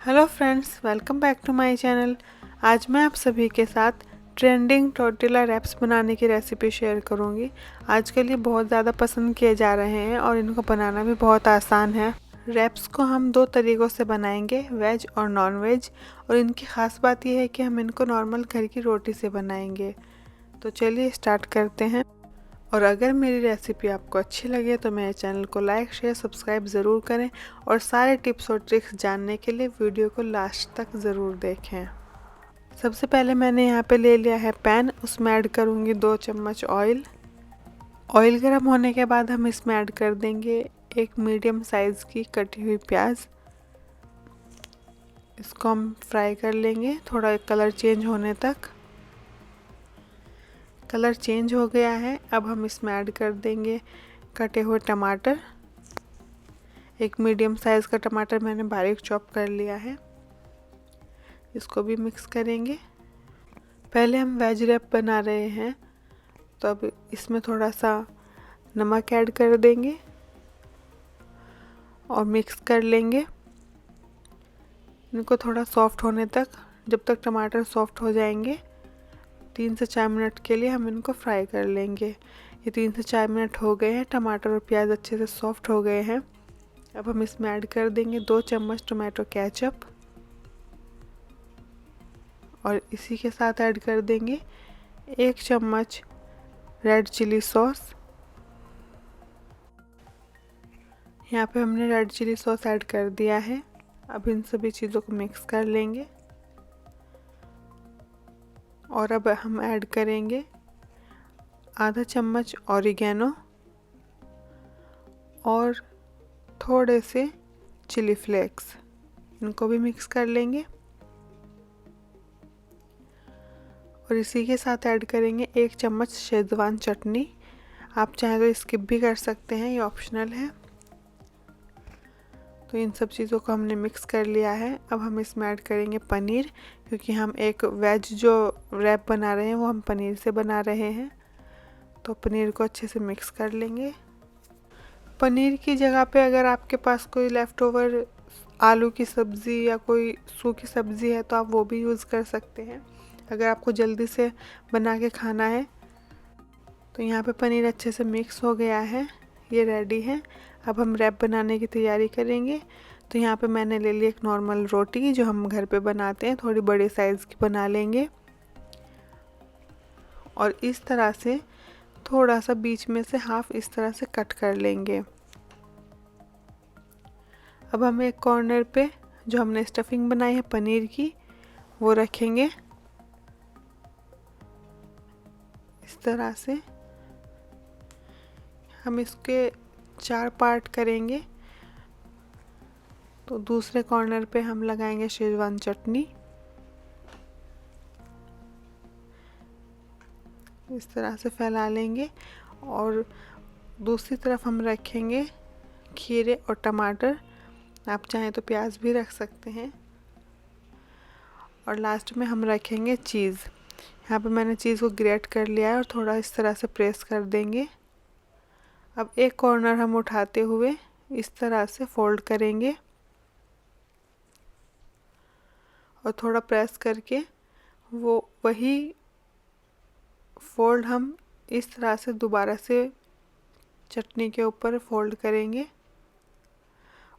Hello friends, welcome back to my channel. आज मैं आप सभी के साथ ट्रेंडिंग टोर्टिला रैप्स बनाने की रेसिपी शेयर करूंगी। आजकल ये बहुत ज़्यादा पसंद किए जा रहे हैं और इनको बनाना भी बहुत आसान है। रैप्स को हम दो तरीक़ों से बनाएंगे, वेज और नॉन वेज। और इनकी ख़ास बात यह है कि हम इनको नॉर्मल घर की रोटी से बनाएंगे। तो चलिए स्टार्ट करते हैं। और अगर मेरी रेसिपी आपको अच्छी लगे तो मेरे चैनल को लाइक शेयर सब्सक्राइब ज़रूर करें और सारे टिप्स और ट्रिक्स जानने के लिए वीडियो को लास्ट तक ज़रूर देखें। सबसे पहले मैंने यहाँ पे ले लिया है पैन, उसमें ऐड करूँगी 2 चम्मच ऑयल। ऑयल गर्म होने के बाद हम इसमें ऐड कर देंगे एक मीडियम साइज़ की कटी हुई प्याज। इसको हम फ्राई कर लेंगे थोड़ा कलर चेंज होने तक। कलर चेंज हो गया है, अब हम इसमें ऐड कर देंगे कटे हुए टमाटर। एक मीडियम साइज़ का टमाटर मैंने बारीक चॉप कर लिया है। इसको भी मिक्स करेंगे। पहले हम वेज रैप बना रहे हैं तो अब इसमें थोड़ा सा नमक ऐड कर देंगे और मिक्स कर लेंगे इनको थोड़ा सॉफ्ट होने तक। जब तक टमाटर सॉफ्ट हो जाएंगे 3 से 4 मिनट के लिए हम इनको फ्राई कर लेंगे। ये 3 से 4 मिनट हो गए हैं, टमाटर और प्याज अच्छे से सॉफ्ट हो गए हैं। अब हम इसमें ऐड कर देंगे 2 चम्मच टोमेटो केचप और इसी के साथ ऐड कर देंगे 1 चम्मच रेड चिली सॉस। यहाँ पे हमने रेड चिली सॉस ऐड कर दिया है। अब इन सभी चीज़ों को मिक्स कर लेंगे और अब हम ऐड करेंगे आधा चम्मच ऑरिगेनो और थोड़े से चिली फ्लेक्स। इनको भी मिक्स कर लेंगे और इसी के साथ ऐड करेंगे 1 चम्मच शेजवान चटनी। आप चाहें तो स्किप भी कर सकते हैं, ये ऑप्शनल है। तो इन सब चीज़ों को हमने मिक्स कर लिया है। अब हम इसमें ऐड करेंगे पनीर, क्योंकि हम एक वेज जो रैप बना रहे हैं वो हम पनीर से बना रहे हैं। तो पनीर को अच्छे से मिक्स कर लेंगे। पनीर की जगह पे अगर आपके पास कोई लेफ़्ट ओवर आलू की सब्ज़ी या कोई सूखी सब्ज़ी है तो आप वो भी यूज़ कर सकते हैं, अगर आपको जल्दी से बना के खाना है। तो यहाँ पे पनीर अच्छे से मिक्स हो गया है, ये रेडी है। अब हम रैप बनाने की तैयारी करेंगे। तो यहाँ पे मैंने ले ली एक नॉर्मल रोटी जो हम घर पे बनाते हैं, थोड़ी बड़े साइज़ की बना लेंगे और इस तरह से थोड़ा सा बीच में से हाफ इस तरह से कट कर लेंगे। अब हम एक कॉर्नर पे जो हमने स्टफिंग बनाई है पनीर की वो रखेंगे इस तरह से। हम इसके 4 पार्ट करेंगे। तो दूसरे कॉर्नर पे हम लगाएंगे शेजवान चटनी इस तरह से फैला लेंगे और दूसरी तरफ हम रखेंगे खीरे और टमाटर। आप चाहें तो प्याज भी रख सकते हैं। और लास्ट में हम रखेंगे चीज़। यहाँ पे मैंने चीज़ को ग्रेट कर लिया है और थोड़ा इस तरह से प्रेस कर देंगे। अब एक कॉर्नर हम उठाते हुए इस तरह से फोल्ड करेंगे और थोड़ा प्रेस करके वो वही फोल्ड हम इस तरह से दोबारा से चटनी के ऊपर फोल्ड करेंगे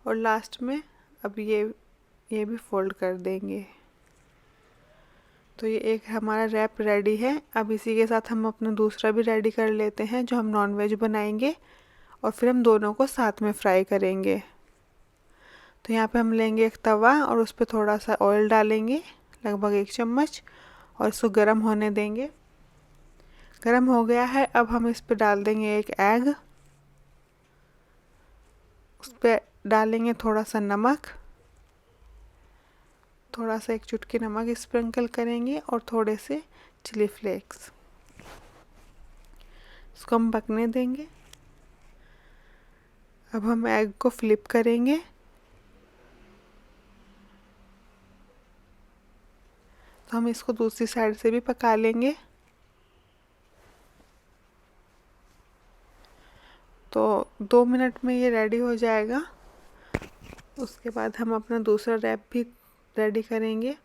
और लास्ट में अब ये भी फोल्ड कर देंगे। तो ये एक हमारा रैप रेडी है। अब इसी के साथ हम अपना दूसरा भी रेडी कर लेते हैं जो हम नॉन वेज बनाएंगे और फिर हम दोनों को साथ में फ्राई करेंगे। तो यहाँ पे हम लेंगे एक तवा और उस पर थोड़ा सा ऑयल डालेंगे, लगभग 1 चम्मच, और इसको गर्म होने देंगे। गर्म हो गया है, अब हम इस पर डाल देंगे एक एग। उस पर डालेंगे थोड़ा सा नमक, थोड़ा सा 1 चुटकी नमक स्प्रिंकल करेंगे और थोड़े से चिली फ्लेक्स। इसको हम पकने देंगे। अब हम एग को फ्लिप करेंगे तो हम इसको दूसरी साइड से भी पका लेंगे। तो 2 मिनट में ये रेडी हो जाएगा। उसके बाद हम अपना दूसरा रैप भी रेडी करेंगे।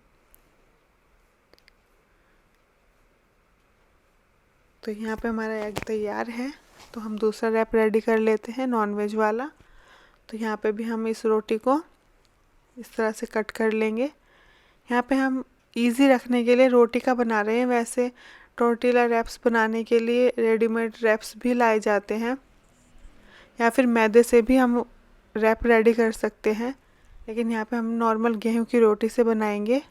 तो यहाँ पे हमारा एग तैयार है, तो हम दूसरा रैप रेडी कर लेते हैं नॉनवेज वाला। तो यहाँ पे भी हम इस रोटी को इस तरह से कट कर लेंगे। यहाँ पे हम इजी रखने के लिए रोटी का बना रहे हैं, वैसे टोर्टिला रैप्स बनाने के लिए रेडीमेड रैप्स भी लाए जाते हैं, या फिर मैदे से भी हम रैप रेडी कर सकते हैं, लेकिन यहाँ पे हम नॉर्मल गेहूं की रोटी से बनाएंगे।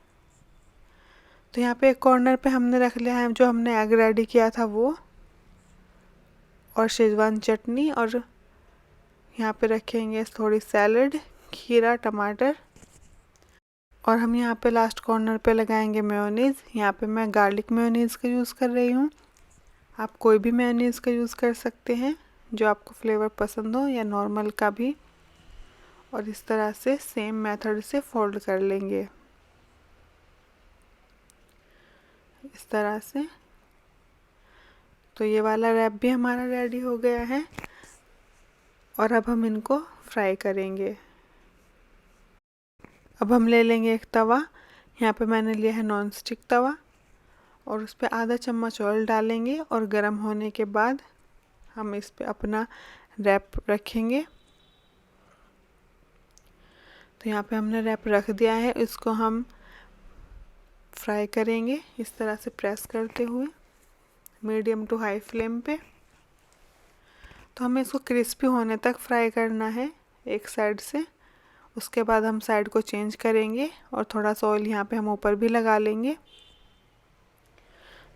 तो यहाँ पे एक कॉर्नर पे हमने रख लिया है जो हमने एग रेडी किया था वो, और शेजवान चटनी, और यहाँ पे रखेंगे थोड़ी सैलड, खीरा, टमाटर, और हम यहाँ पे लास्ट कॉर्नर पे लगाएंगे मेयोनीज़। यहाँ पे मैं गार्लिक मेयोनीज़ का यूज़ कर रही हूँ, आप कोई भी मेयोनीज़ का यूज़ कर सकते हैं जो आपको फ्लेवर पसंद हो, या नॉर्मल का भी। और इस तरह से सेम मेथड से फोल्ड कर लेंगे इस तरह से। तो ये वाला रैप भी हमारा रेडी हो गया है, और अब हम इनको फ्राई करेंगे। अब हम ले लेंगे एक तवा, यहाँ पे मैंने लिया है नॉन स्टिक तवा, और उस पर आधा चम्मच ऑयल डालेंगे, और गर्म होने के बाद हम इस पे अपना रैप रखेंगे। तो यहाँ पे हमने रैप रख दिया है, इसको हम फ्राई करेंगे इस तरह से प्रेस करते हुए मीडियम टू हाई फ्लेम पे। तो हमें इसको क्रिस्पी होने तक फ्राई करना है एक साइड से, उसके बाद हम साइड को चेंज करेंगे, और थोड़ा सा ऑयल यहाँ पे हम ऊपर भी लगा लेंगे।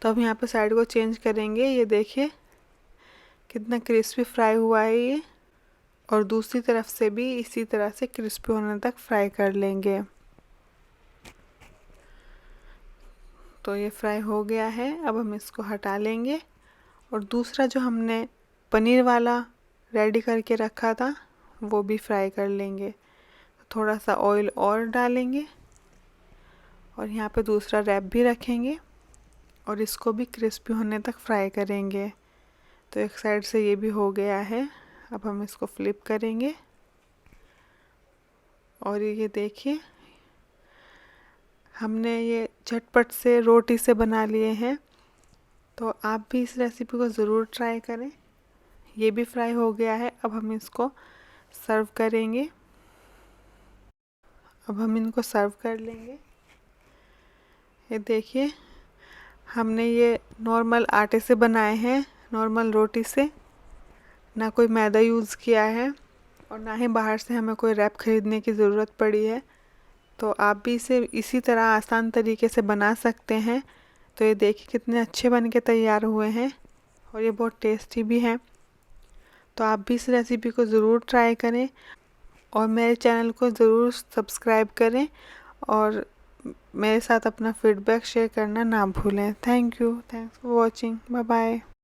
तो अब यहाँ पे साइड को चेंज करेंगे, ये देखिए कितना क्रिस्पी फ्राई हुआ है ये, और दूसरी तरफ से भी इसी तरह से क्रिस्पी होने तक फ्राई कर लेंगे। तो ये फ्राई हो गया है, अब हम इसको हटा लेंगे, और दूसरा जो हमने पनीर वाला रेडी करके रखा था वो भी फ्राई कर लेंगे। तो थोड़ा सा ऑयल और डालेंगे, और यहाँ पे दूसरा रैप भी रखेंगे, और इसको भी क्रिस्पी होने तक फ्राई करेंगे। तो एक साइड से ये भी हो गया है, अब हम इसको फ्लिप करेंगे, और ये देखिए हमने ये झटपट से रोटी से बना लिए हैं। तो आप भी इस रेसिपी को ज़रूर ट्राई करें। ये भी फ्राई हो गया है, अब हम इसको सर्व करेंगे। अब हम इनको सर्व कर लेंगे। ये देखिए हमने ये नॉर्मल आटे से बनाए हैं, नॉर्मल रोटी से, ना कोई मैदा यूज़ किया है, और ना ही बाहर से हमें कोई रैप ख़रीदने की ज़रूरत पड़ी है। तो आप भी इसे इसी तरह आसान तरीके से बना सकते हैं। तो ये देखिए कितने अच्छे बन के तैयार हुए हैं, और ये बहुत टेस्टी भी हैं। तो आप भी इस रेसिपी को ज़रूर ट्राई करें, और मेरे चैनल को ज़रूर सब्सक्राइब करें, और मेरे साथ अपना फीडबैक शेयर करना ना भूलें। Thank you, thanks for watching, bye bye.